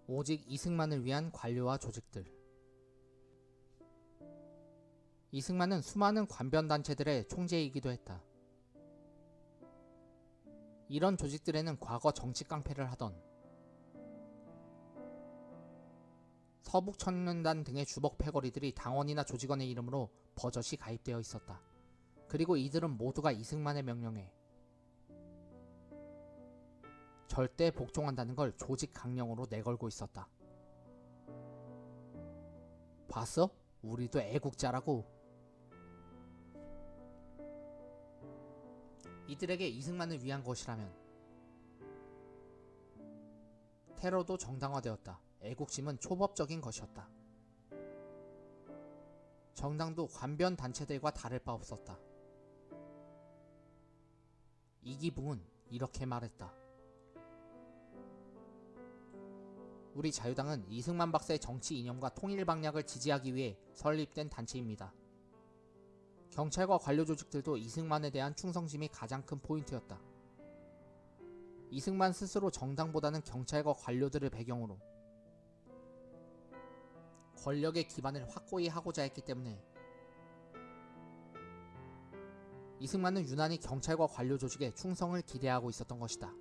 오직 이승만을 위한 관료와 조직들. 이승만은 수많은 관변단체들의 총재이기도 했다. 이런 조직들에는 과거 정치 깡패를 하던 서북청년단 등의 주복 패거리들이 당원이나 조직원의 이름으로 버젓이 가입되어 있었다. 그리고 이들은 모두가 이승만의 명령에 절대 복종한다는 걸 조직 강령으로 내걸고 있었다. 봤어? 우리도 애국자라고. 이들에게 이승만을 위한 것이라면 테러도 정당화되었다. 애국심은 초법적인 것이었다. 정당도 관변 단체들과 다를 바 없었다. 이기붕은 이렇게 말했다. 우리 자유당은 이승만 박사의 정치 이념과 통일 방략을 지지하기 위해 설립된 단체입니다. 경찰과 관료 조직들도 이승만에 대한 충성심이 가장 큰 포인트였다. 이승만 스스로 정당보다는 경찰과 관료들을 배경으로 권력의 기반을 확고히 하고자 했기 때문에 이승만은 유난히 경찰과 관료 조직에 충성을 기대하고 있었던 것이다.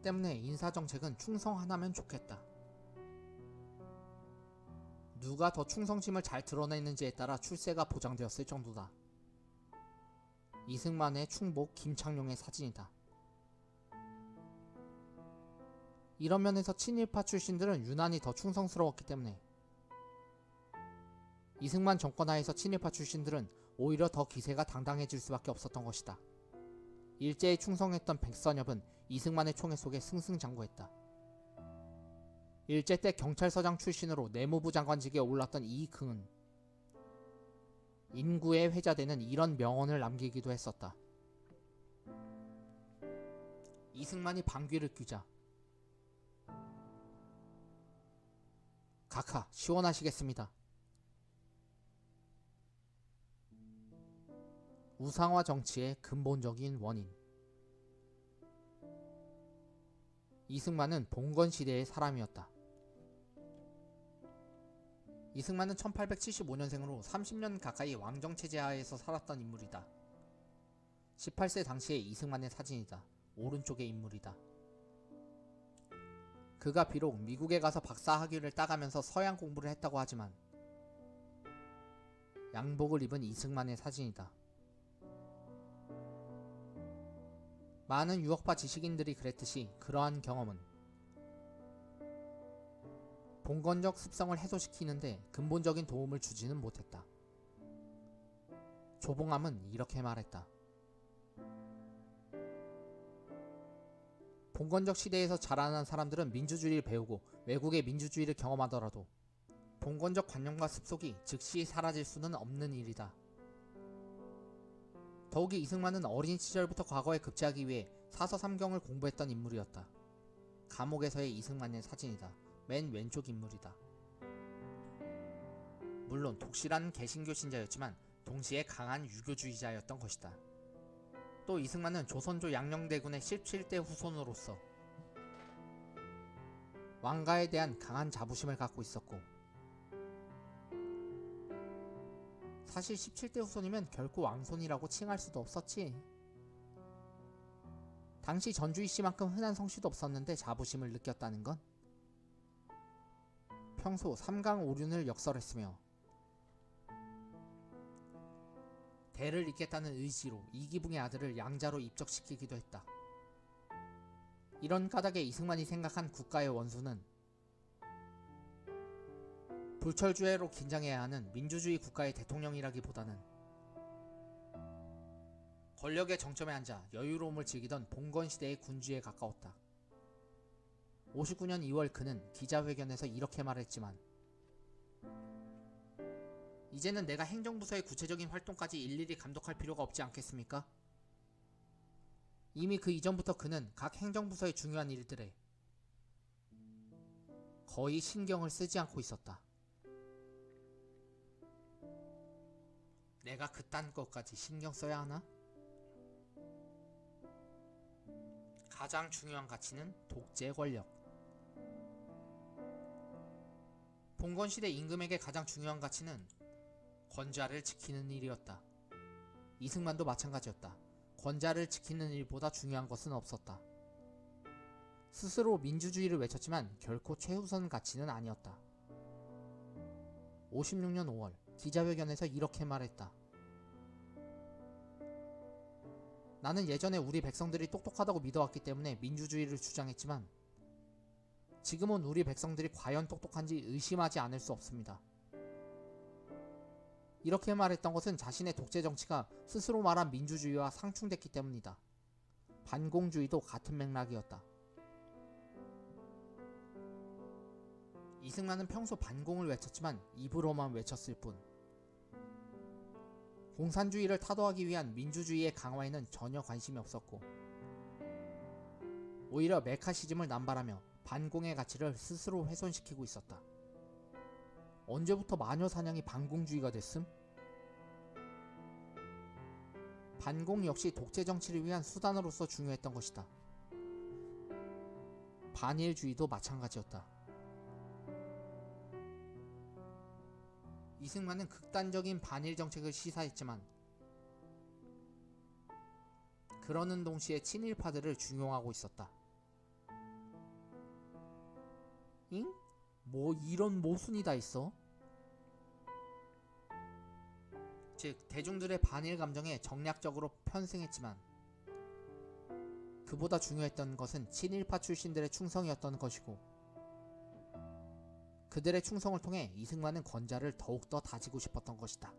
때문에 인사정책은 충성 하나면 좋겠다. 누가 더 충성심을 잘 드러내는지에 따라 출세가 보장되었을 정도다. 이승만의 충복 김창룡의 사진이다. 이런 면에서 친일파 출신들은 유난히 더 충성스러웠기 때문에 이승만 정권 하에서 친일파 출신들은 오히려 더 기세가 당당해질 수밖에 없었던 것이다. 일제에 충성했던 백선엽은 이승만의 총애 속에 승승장구했다. 일제 때 경찰서장 출신으로 내무부 장관직에 올랐던 이익흥은 인구에 회자되는 이런 명언을 남기기도 했었다. 이승만이 방귀를 뀌자 각하 시원하시겠습니다. 우상화 정치의 근본적인 원인. 이승만은 봉건 시대의 사람이었다. 이승만은 1875년생으로 30년 가까이 왕정체제 하에서 살았던 인물이다. 18세 당시의 이승만의 사진이다. 오른쪽의 인물이다. 그가 비록 미국에 가서 박사학위를 따가면서 서양 공부를 했다고 하지만 양복을 입은 이승만의 사진이다. 많은 유학파 지식인들이 그랬듯이 그러한 경험은 봉건적 습성을 해소시키는데 근본적인 도움을 주지는 못했다. 조봉암은 이렇게 말했다. 봉건적 시대에서 자라난 사람들은 민주주의를 배우고 외국의 민주주의를 경험하더라도 봉건적 관념과 습속이 즉시 사라질 수는 없는 일이다. 더욱이 이승만은 어린 시절부터 과거에 급제하기 위해 사서 삼경을 공부했던 인물이었다. 감옥에서의 이승만의 사진이다. 맨 왼쪽 인물이다. 물론 독실한 개신교 신자였지만 동시에 강한 유교주의자였던 것이다. 또 이승만은 조선조 양녕대군의 17대 후손으로서 왕가에 대한 강한 자부심을 갖고 있었고 사실 17대 후손이면 결코 왕손이라고 칭할 수도 없었지. 당시 전주희 씨만큼 흔한 성씨도 없었는데 자부심을 느꼈다는 건 평소 삼강오륜을 역설했으며 대를 잇겠다는 의지로 이기붕의 아들을 양자로 입적시키기도 했다. 이런 까닭에 이승만이 생각한 국가의 원수는 불철주야로 긴장해야 하는 민주주의 국가의 대통령이라기보다는 권력의 정점에 앉아 여유로움을 즐기던 봉건시대의 군주에 가까웠다. 59년 2월 그는 기자회견에서 이렇게 말했지만 이제는 내가 행정부서의 구체적인 활동까지 일일이 감독할 필요가 없지 않겠습니까? 이미 그 이전부터 그는 각 행정부서의 중요한 일들에 거의 신경을 쓰지 않고 있었다. 내가 그딴 것까지 신경 써야 하나? 가장 중요한 가치는 독재 권력. 봉건시대 임금에게 가장 중요한 가치는 권좌를 지키는 일이었다. 이승만도 마찬가지였다. 권좌를 지키는 일보다 중요한 것은 없었다. 스스로 민주주의를 외쳤지만 결코 최우선 가치는 아니었다. 56년 5월 기자회견에서 이렇게 말했다. 나는 예전에 우리 백성들이 똑똑하다고 믿어왔기 때문에 민주주의를 주장했지만 지금은 우리 백성들이 과연 똑똑한지 의심하지 않을 수 없습니다. 이렇게 말했던 것은 자신의 독재 정치가 스스로 말한 민주주의와 상충됐기 때문이다. 반공주의도 같은 맥락이었다. 이승만은 평소 반공을 외쳤지만 입으로만 외쳤을 뿐 공산주의를 타도하기 위한 민주주의의 강화에는 전혀 관심이 없었고 오히려 메카시즘을 남발하며 반공의 가치를 스스로 훼손시키고 있었다. 언제부터 마녀 사냥이 반공주의가 됐음? 반공 역시 독재 정치를 위한 수단으로서 중요했던 것이다. 반일주의도 마찬가지였다. 이승만은 극단적인 반일 정책을 시사했지만 그러는 동시에 친일파들을 중용하고 있었다. 잉? 뭐 이런 모순이 다 있어? 즉 대중들의 반일 감정에 정략적으로 편승했지만 그보다 중요했던 것은 친일파 출신들의 충성이었던 것이고 그들의 충성을 통해 이승만은 권좌를 더욱더 다지고 싶었던 것이다.